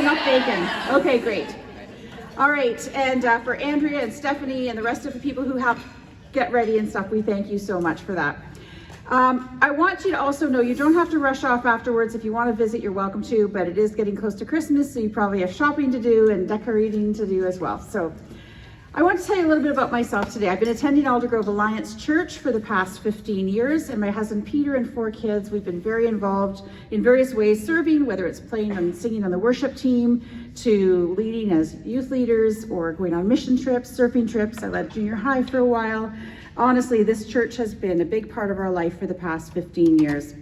enough bacon. Okay, great. All right, and for Andrea and Stephanie and the rest of the people who helped get ready and stuff, we thank you so much for that. I want you to also know you don't have to rush off afterwards. If you want to visit, you're welcome to, but it is getting close to Christmas, so you probably have shopping to do and decorating to do as well. So I want to tell you a little bit about myself today. I've been attending Aldergrove Alliance Church for the past 15 years, and my husband Peter and 4 kids, we've been very involved in various ways, serving, whether it's playing and singing on the worship team, to leading as youth leaders, or going on mission trips, surfing trips. I led junior high for a while. Honestly, this church has been a big part of our life for the past 15 years.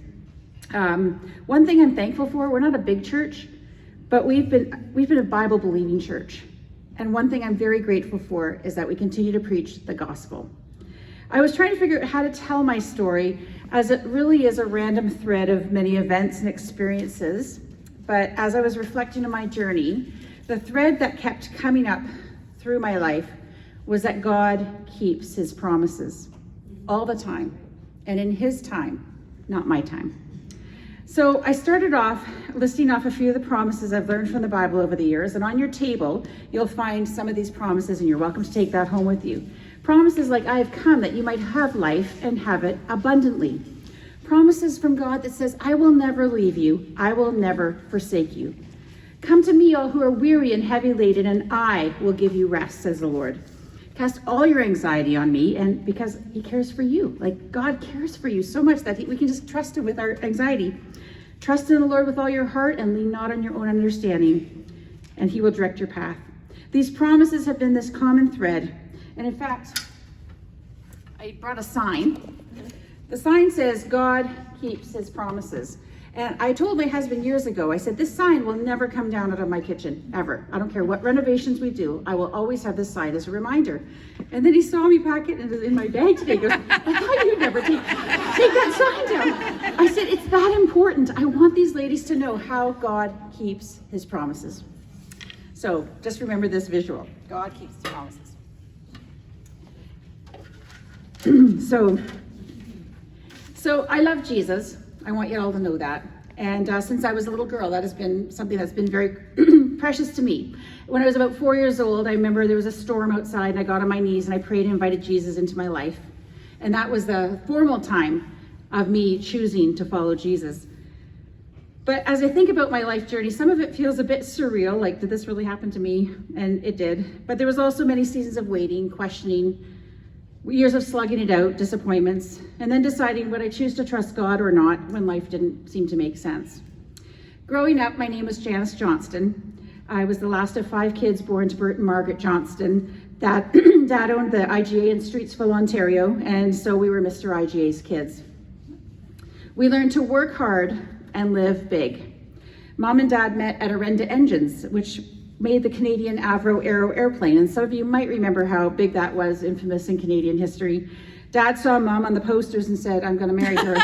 One thing I'm thankful for, we're not a big church, but we've been a Bible-believing church. And one thing I'm very grateful for is that we continue to preach the gospel. I was trying to figure out how to tell my story, as it really is a random thread of many events and experiences. But as I was reflecting on my journey, the thread that kept coming up through my life was that God keeps his promises all the time, and in his time, not my time. So I started off listing off a few of the promises I've learned from the Bible over the years, and on your table, you'll find some of these promises, and you're welcome to take that home with you. Promises like, I have come that you might have life and have it abundantly. Promises from God that says, I will never leave you, I will never forsake you. Come to me, all who are weary and heavy laden, and I will give you rest, says the Lord. Cast all your anxiety on me, and because he cares for you. Like, God cares for you so much that we can just trust him with our anxiety. Trust in the Lord with all your heart and lean not on your own understanding, and he will direct your path. These promises have been this common thread. And in fact, I brought a sign. The sign says, God keeps his promises. And I told my husband years ago, I said, this sign will never come down out of my kitchen, ever. I don't care what renovations we do, I will always have this sign as a reminder. And then he saw me pack it and it was in my bag today. He goes, I thought you'd never take that sign down. I said, it's that important. I want these ladies to know how God keeps his promises. So just remember this visual. God keeps his promises. So I love Jesus. I want you all to know that. And since I was a little girl, that has been something that's been very precious to me. When I was about 4 years old, I remember there was a storm outside and I got on my knees and I prayed and invited Jesus into my life. And that was the formal time of me choosing to follow Jesus. But as I think about my life journey, some of it feels a bit surreal, like, did this really happen to me? And it did. But there was also many seasons of waiting, questioning, years of slugging it out, disappointments, and then deciding would I choose to trust God or not when life didn't seem to make sense. Growing up, my name was Janice Johnston. I was the last of 5 kids born to Bert and Margaret Johnston. Dad owned the IGA in Streetsville, Ontario, and so we were Mr. IGA's kids. We learned to work hard and live big. Mom and Dad met at Arenda Engines, which made the Canadian Avro Aero airplane, and some of you might remember how big that was, infamous in Canadian history. Dad saw Mom on the posters and said, I'm going to marry her.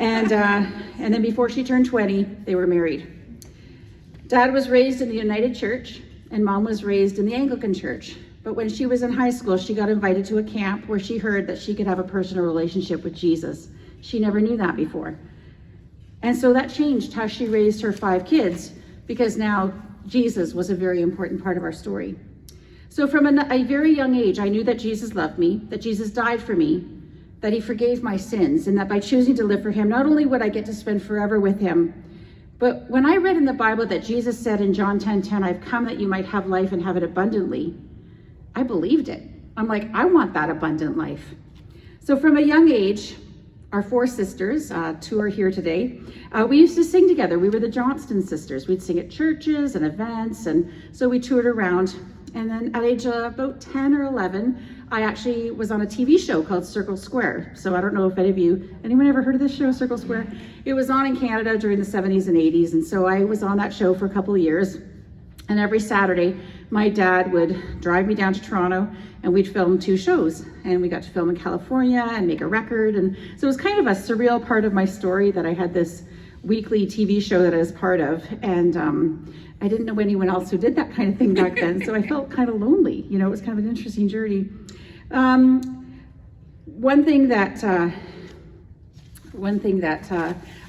and then before she turned 20, they were married. Dad was raised in the United Church, and Mom was raised in the Anglican Church. But when she was in high school, she got invited to a camp where she heard that she could have a personal relationship with Jesus. She never knew that before. And so that changed how she raised her 5 kids, because now Jesus was a very important part of our story. So from a very young age, I knew that Jesus loved me, that Jesus died for me, that he forgave my sins, and that by choosing to live for him, not only would I get to spend forever with him, but when I read in the Bible that Jesus said in John 10:10, I've come that you might have life and have it abundantly, I believed it. I'm like, I want that abundant life. So from a young age, our 4 sisters, 2 are here today, we used to sing together. We were the Johnston sisters. We'd sing at churches and events, and so we toured around. And then at age about 10 or 11, I actually was on a TV show called Circle Square. So I don't know if anyone ever heard of this show, Circle Square? It was on in Canada during the 70s and 80s, and so I was on that show for a couple of years. And every Saturday, my dad would drive me down to Toronto and we'd film 2 shows. And we got to film in California and make a record. And so it was kind of a surreal part of my story that I had this weekly TV show that I was part of. And I didn't know anyone else who did that kind of thing back then. So I felt kind of lonely. You know, it was kind of an interesting journey. One thing that One thing that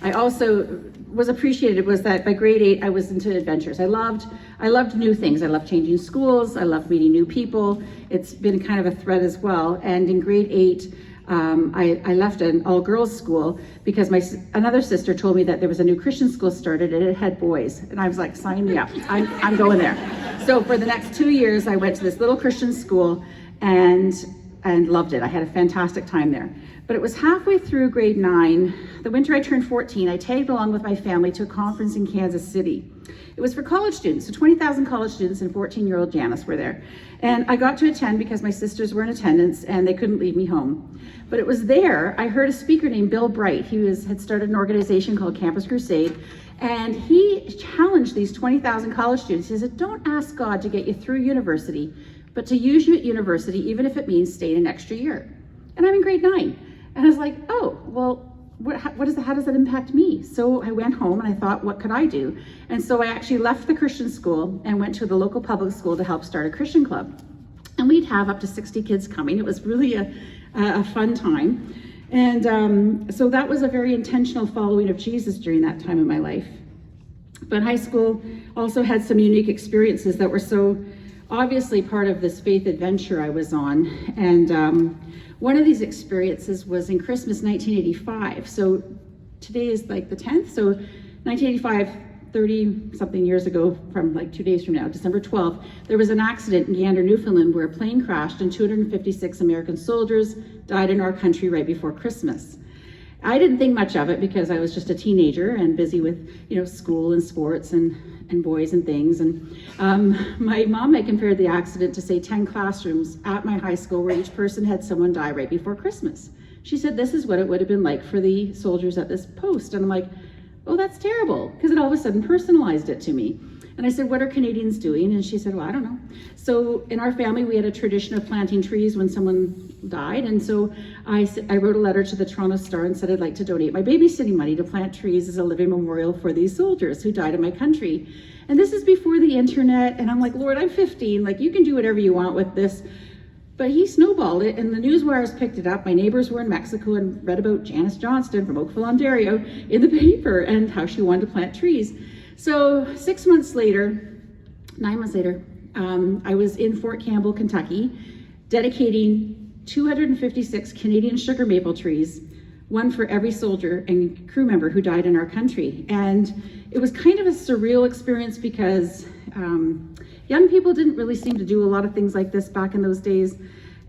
I also was appreciated was that by grade 8, I was into adventures. I loved new things. I loved changing schools. I loved meeting new people. It's been kind of a thread as well. And in grade 8, I left an all-girls school because another sister told me that there was a new Christian school started and it had boys. And I was like, sign me up. I'm going there. So for the next 2 years, I went to this little Christian school and loved it. I had a fantastic time there. But it was halfway through grade 9, the winter I turned 14, I tagged along with my family to a conference in Kansas City. It was for college students, so 20,000 college students and 14-year-old Janice were there. And I got to attend because my sisters were in attendance and they couldn't leave me home. But it was there, I heard a speaker named Bill Bright. He had started an organization called Campus Crusade, and he challenged these 20,000 college students. He said, don't ask God to get you through university, but to use you at university, even if it means staying an extra year. And I'm in grade 9. And I was like, oh, well, how does that impact me? So I went home and I thought, what could I do? And so I actually left the Christian school and went to the local public school to help start a Christian club. And we'd have up to 60 kids coming. It was really a fun time. And so that was a very intentional following of Jesus during that time in my life. But high school also had some unique experiences that were so obviously part of this faith adventure I was on. And one of these experiences was in Christmas 1985. So today is like the 10th. So 1985, 30 something years ago, from like 2 days from now, December 12th, there was an accident in Gander, Newfoundland, where a plane crashed and 256 American soldiers died in our country right before Christmas. I didn't think much of it because I was just a teenager and busy with, school and sports and boys and things. And my mom had compared the accident to, say, 10 classrooms at my high school where each person had someone die right before Christmas. She said, this is what it would have been like for the soldiers at this post. And I'm like, oh, that's terrible, because it all of a sudden personalized it to me. And I said, what are Canadians doing? And she said, well, I don't know. So in our family, we had a tradition of planting trees when someone died. And so I wrote a letter to the Toronto Star and said I'd like to donate my babysitting money to plant trees as a living memorial for these soldiers who died in my country. And this is before the internet. And I'm like, Lord, I'm 15. Like, you can do whatever you want with this. But he snowballed it, and the news wires picked it up. My neighbors were in Mexico and read about Janice Johnston from Oakville, Ontario in the paper and how she wanted to plant trees. So 9 months later, I was in Fort Campbell, Kentucky, dedicating 256 Canadian sugar maple trees, one for every soldier and crew member who died in our country. And it was kind of a surreal experience because young people didn't really seem to do a lot of things like this back in those days.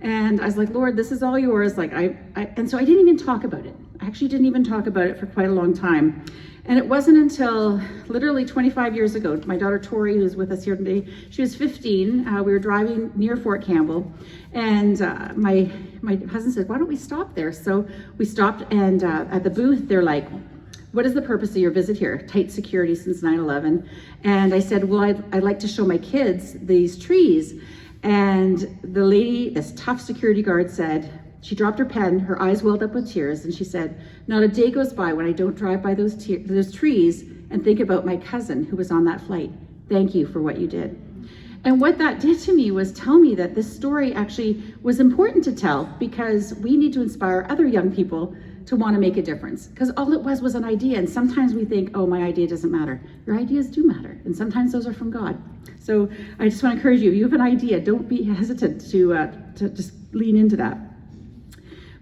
And I was like, Lord, this is all yours. And so I didn't even talk about it. I actually didn't even talk about it for quite a long time. And it wasn't until literally 25 years ago, my daughter Tori, who's with us here today, she was 15. We were driving near Fort Campbell, and my husband said, why don't we stop there? So we stopped, and at the booth, they're like, what is the purpose of your visit here? Tight security since 9/11. And I said, well, I'd like to show my kids these trees. And the lady, this tough security guard, said, she dropped her pen, her eyes welled up with tears, and she said, not a day goes by when I don't drive by those trees and think about my cousin who was on that flight. Thank you for what you did. And what that did to me was tell me that this story actually was important to tell, because we need to inspire other young people to want to make a difference. Because all it was an idea, and sometimes we think, oh, my idea doesn't matter. Your ideas do matter, and sometimes those are from God. So I just want to encourage you, if you have an idea, don't be hesitant to just lean into that.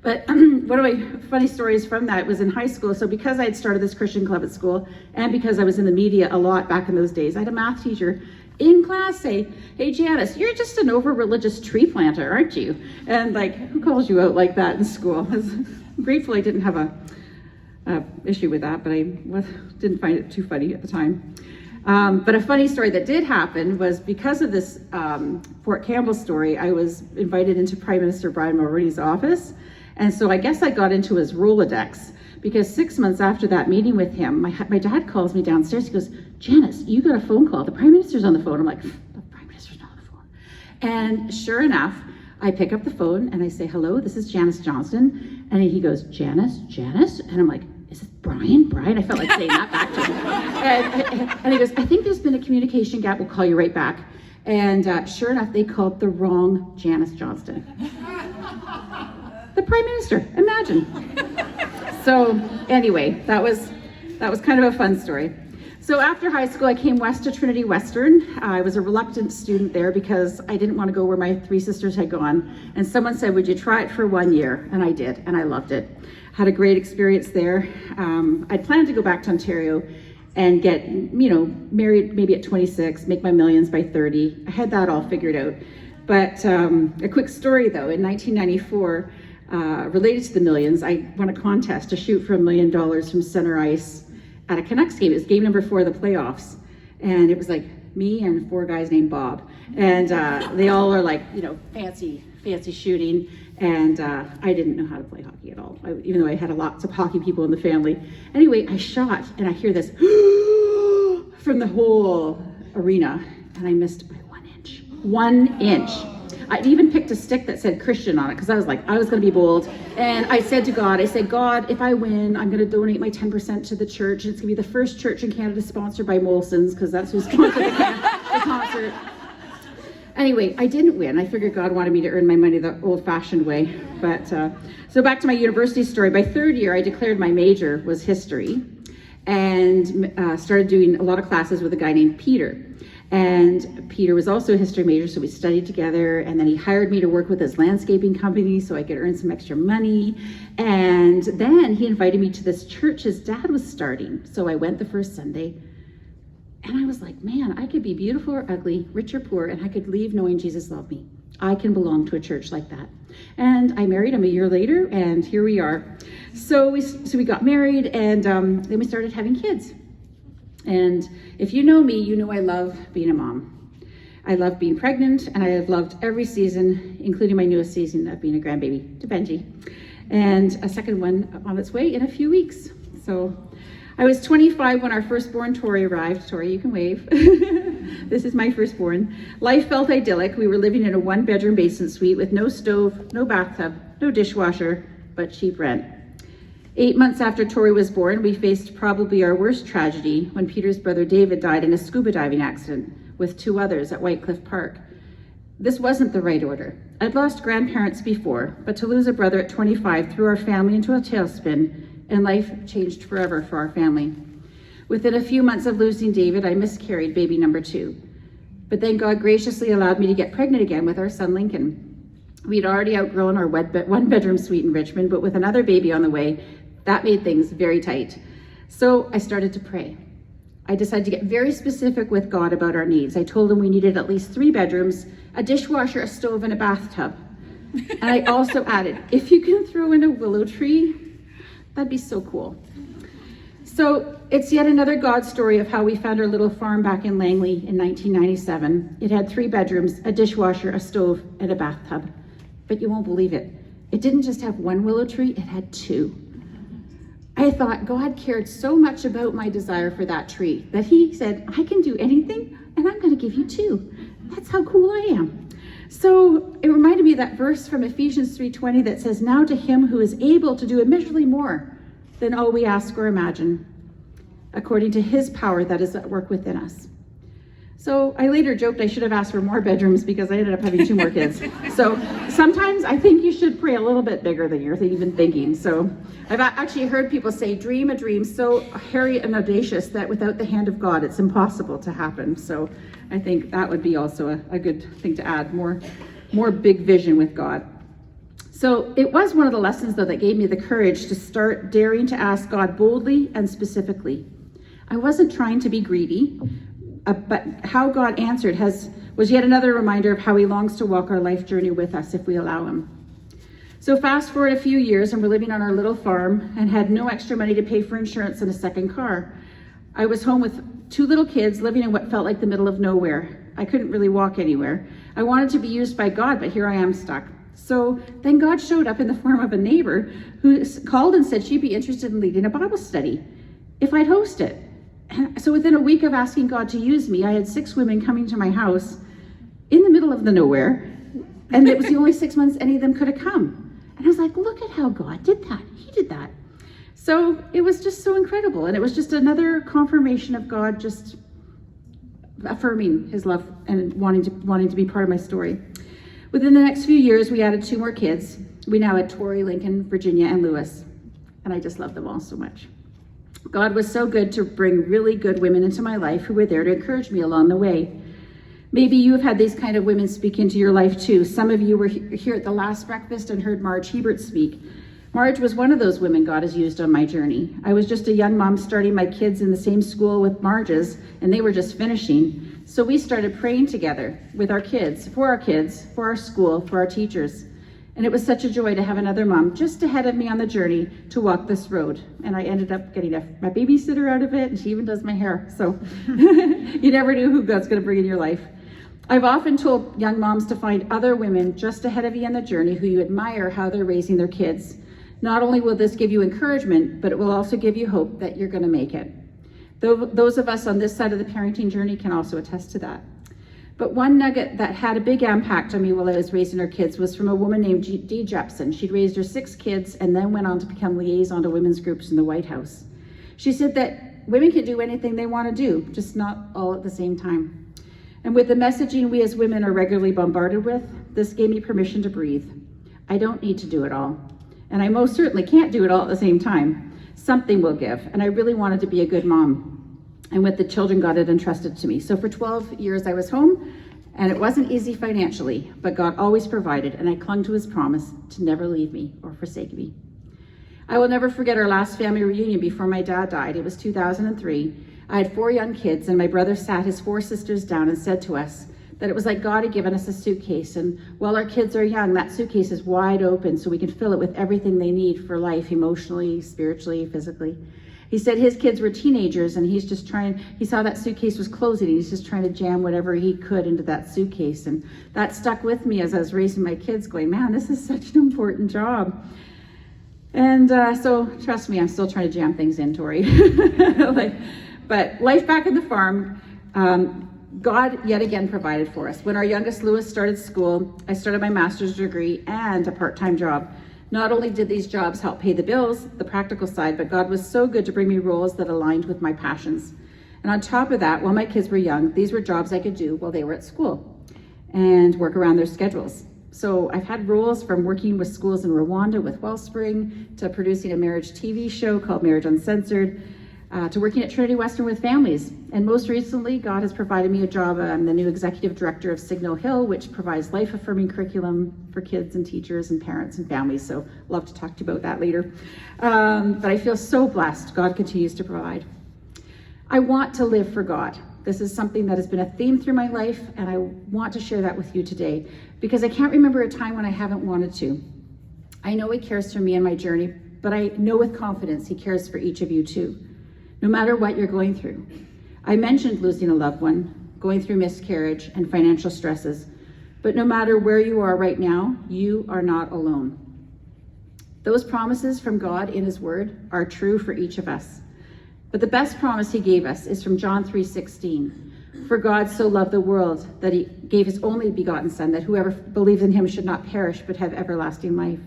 But one of my funny stories from that was in high school. So because I had started this Christian club at school, and because I was in the media a lot back in those days, I had a math teacher in class say, hey, Janice, you're just an over-religious tree planter, aren't you? And like, who calls you out like that in school? I'm grateful I didn't have a issue with that, but I didn't find it too funny at the time. But a funny story that did happen was because of this Fort Campbell story, I was invited into Prime Minister Brian Mulroney's office. And so I guess I got into his Rolodex, because 6 months after that meeting with him, my dad calls me downstairs. He goes, Janice, you got a phone call. The Prime Minister's on the phone. I'm like, the Prime Minister's not on the phone. And sure enough, I pick up the phone and I say, hello, this is Janice Johnston. And he goes, Janice? And I'm like, is it Brian? I felt like saying that back to him. And he goes, I think there's been a communication gap. We'll call you right back. And sure enough, they called the wrong Janice Johnston. The Prime Minister, imagine. So anyway, that was kind of a fun story. So after high school, I came west to Trinity Western. I was a reluctant student there because I didn't want to go where my three sisters had gone. And someone said, would you try it for 1 year? And I did, and I loved it. Had a great experience there. I planned to go back to Ontario and get, married maybe at 26, make my millions by 30. I had that all figured out. But a quick story though, in 1994, related to the millions, I won a contest to shoot for $1 million from center ice at a Canucks game. It was game number 4 of the playoffs. And it was like me and 4 guys named Bob. And they all are like, fancy shooting. And I didn't know how to play hockey at all, even though I had lots of hockey people in the family. Anyway, I shot and I hear this from the whole arena, and I missed by 1 inch. 1 inch. I even picked a stick that said Christian on it because I was going to be bold. And I said to God, God, if I win, I'm going to donate my 10% to the church. And it's going to be the first church in Canada sponsored by Molson's because that's who's sponsored the concert. Anyway, I didn't win. I figured God wanted me to earn my money the old-fashioned way. But so back to my university story. By 3rd year, I declared my major was history and started doing a lot of classes with a guy named Peter. And Peter was also a history major, so we studied together. And then he hired me to work with his landscaping company so I could earn some extra money. And then he invited me to this church his dad was starting. So I went the first Sunday. And I was like, man, I could be beautiful or ugly, rich or poor, and I could leave knowing Jesus loved me. I can belong to a church like that. And I married him a year later, and here we are. So we got married, and then we started having kids. And if you know me, you know I love being a mom. I love being pregnant, and I have loved every season, including my newest season of being a grandbaby to Benji. And a second one on its way in a few weeks. So I was 25 when our firstborn Tori arrived. Tori, you can wave. This is my firstborn. Life felt idyllic. We were living in a 1-bedroom basement suite with no stove, no bathtub, no dishwasher, but cheap rent. 8 months after Tori was born, we faced probably our worst tragedy when Peter's brother David died in a scuba diving accident with 2 others at White Cliff Park. This wasn't the right order. I'd lost grandparents before, but to lose a brother at 25 threw our family into a tailspin, and life changed forever for our family. Within a few months of losing David, I miscarried baby number 2. But then God graciously allowed me to get pregnant again with our son Lincoln. We'd already outgrown our 1-bedroom suite in Richmond, but with another baby on the way, that made things very tight. So I started to pray. I decided to get very specific with God about our needs. I told him we needed at least 3 bedrooms, a dishwasher, a stove, and a bathtub. And I also added, if you can throw in a willow tree, that'd be so cool. So it's yet another God story of how we found our little farm back in Langley in 1997. It had 3 bedrooms, a dishwasher, a stove, and a bathtub. But you won't believe it. It didn't just have 1 willow tree, it had 2. I thought God cared so much about my desire for that tree that he said, I can do anything and I'm going to give you 2. That's how cool I am. So it reminded me of that verse from Ephesians 3:20 that says, now to him who is able to do immeasurably more than all we ask or imagine, according to his power that is at work within us. So I later joked I should have asked for more bedrooms because I ended up having 2 more kids. So sometimes I think you should pray a little bit bigger than you're even thinking. So I've actually heard people say, dream a dream so hairy and audacious that without the hand of God, it's impossible to happen. So I think that would be also a good thing to add, more big vision with God. So it was one of the lessons, though, that gave me the courage to start daring to ask God boldly and specifically. I wasn't trying to be greedy, but how God answered was yet another reminder of how he longs to walk our life journey with us if we allow him. So fast forward a few years and we're living on our little farm and had no extra money to pay for insurance and a second car. I was home with 2 little kids living in what felt like the middle of nowhere. I couldn't really walk anywhere. I wanted to be used by God, but here I am stuck. So then God showed up in the form of a neighbor who called and said she'd be interested in leading a Bible study if I'd host it. And so within a week of asking God to use me, I had 6 women coming to my house in the middle of the nowhere, and it was the only 6 months any of them could have come. And I was like, look at how God did that. He did that. So it was just so incredible. And it was just another confirmation of God just affirming his love and wanting to be part of my story. Within the next few years, we added 2 more kids. We now had Tori, Lincoln, Virginia, and Lewis. and I just love them all so much. God was so good to bring really good women into my life who were there to encourage me along the way. Maybe you have had these kind of women speak into your life too. Some of you were here at the last breakfast and heard Marge Hebert speak. Marge was one of those women God has used on my journey. I was just a young mom starting my kids in the same school with Marge's, and they were just finishing. So we started praying together with our kids, for our school, for our teachers. And it was such a joy to have another mom just ahead of me on the journey to walk this road. And I ended up getting my babysitter out of it, and she even does my hair. So you never knew who God's going to bring in your life. I've often told young moms to find other women just ahead of you on the journey who you admire how they're raising their kids. Not only will this give you encouragement, but it will also give you hope that you're going to make it. Those of us on this side of the parenting journey can also attest to that. But one nugget that had a big impact on me while I was raising our kids was from a woman named Dee Jepson. She'd raised her 6 kids and then went on to become liaison to women's groups in the White House. She said that women can do anything they want to do, just not all at the same time. And with the messaging we as women are regularly bombarded with, this gave me permission to breathe. I don't need to do it all. And I most certainly can't do it all at the same time. Something will give. And I really wanted to be a good mom, and with the children God had entrusted to me. So for 12 years I was home, and it wasn't easy financially, but God always provided, and I clung to his promise to never leave me or forsake me. I will never forget our last family reunion before my dad died. It was 2003. I had 4 young kids, and my brother sat his 4 sisters down and said to us that it was like God had given us a suitcase, and while our kids are young, that suitcase is wide open so we can fill it with everything they need for life, emotionally, spiritually, physically. He said his kids were teenagers, and he saw that suitcase was closing, and he's just trying to jam whatever he could into that suitcase. And that stuck with me as I was raising my kids, going, man, this is such an important job. And so trust me, I'm still trying to jam things in, Tori. But life back at the farm, God yet again provided for us. When our youngest Lewis started school, I started my master's degree and a part-time job. Not only did these jobs help pay the bills, the practical side, but God was so good to bring me roles that aligned with my passions. And on top of that, while my kids were young, these were jobs I could do while they were at school and work around their schedules. So I've had roles from working with schools in Rwanda with Wellspring, to producing a marriage TV show called Marriage Uncensored, to working at Trinity Western with families. And most recently, God has provided me a job. I'm the new executive director of Signal Hill, which provides life-affirming curriculum for kids and teachers and parents and families. So love to talk to you about that later. But I feel so blessed. God continues to provide. I want to live for God. This is something that has been a theme through my life, and I want to share that with you today because I can't remember a time when I haven't wanted to. I know he cares for me and my journey, but I know with confidence he cares for each of you too, no matter what you're going through. I mentioned losing a loved one, going through miscarriage and financial stresses, but no matter where you are right now, you are not alone. Those promises from God in his word are true for each of us. But the best promise he gave us is from John 3:16. For God so loved the world that he gave his only begotten son, that whoever believes in him should not perish but have everlasting life.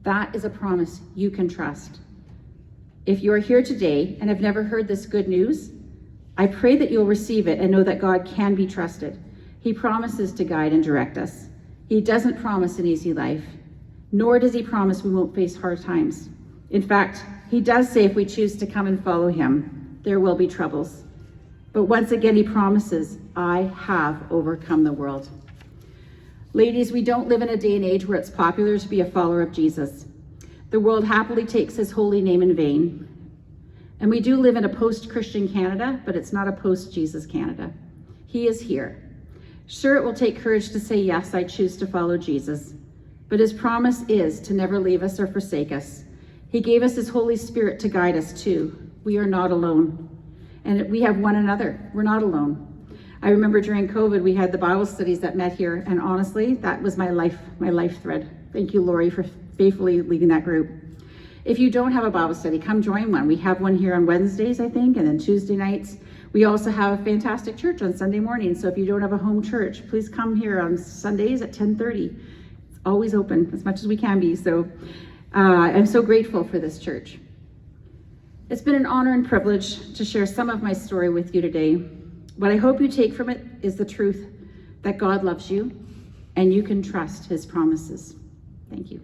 That is a promise you can trust. If you are here today and have never heard this good news, I pray that you'll receive it and know that God can be trusted. He promises to guide and direct us. He doesn't promise an easy life, nor does he promise we won't face hard times. In fact, he does say if we choose to come and follow him, there will be troubles. But once again, he promises, I have overcome the world. Ladies, we don't live in a day and age where it's popular to be a follower of Jesus. The world happily takes his holy name in vain. And we do live in a post-Christian Canada, but it's not a post-Jesus Canada. He is here. Sure, it will take courage to say, yes, I choose to follow Jesus. But his promise is to never leave us or forsake us. He gave us his Holy Spirit to guide us too. We are not alone. And we have one another. We're not alone. I remember during COVID, we had the Bible studies that met here. And honestly, that was my life thread. Thank you, Lori, for faithfully leading that group. If you don't have a Bible study, come join one. We have one here on Wednesdays, I think, and then Tuesday nights. We also have a fantastic church on Sunday morning. So if you don't have a home church, please come here on Sundays at 10:30. It's always open as much as we can be. So I'm so grateful for this church. It's been an honor and privilege to share some of my story with you today. What I hope you take from it is the truth that God loves you and you can trust his promises. Thank you.